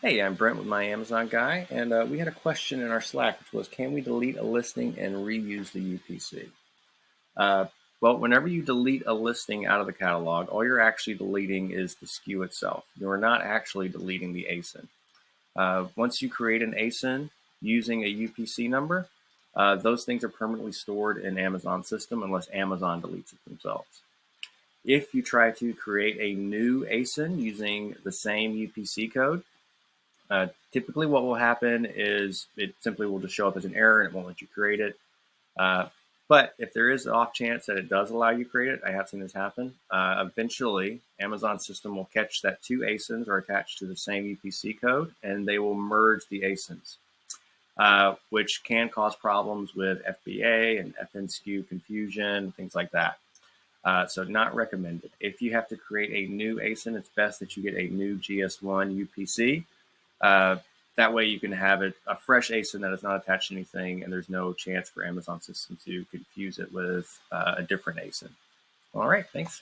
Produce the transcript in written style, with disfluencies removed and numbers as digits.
Hey, I'm Brent with My Amazon Guy, and we had a question in our Slack, which was, can we delete a listing and reuse the UPC? Uh, well, whenever you delete a listing out of the catalog, all you're actually deleting is the SKU itself. You're not actually deleting the ASIN. Once you create an ASIN using a UPC number, those things are permanently stored in Amazon's system unless Amazon deletes it themselves. If you try to create a new ASIN using the same UPC code, typically what will happen is it simply will just show up as an error and it won't let you create it. But if there is an off chance that it does allow you to create it, I have seen this happen. Eventually, Amazon's system will catch that two ASINs are attached to the same UPC code, and they will merge the ASINs, which can cause problems with FBA and FNSKU confusion, things like that. So not recommended. If you have to create a new ASIN, it's best that you get a new GS1 UPC. That way you can have a fresh ASIN that is not attached to anything, and there's no chance for Amazon system to confuse it with a different ASIN. All right, thanks.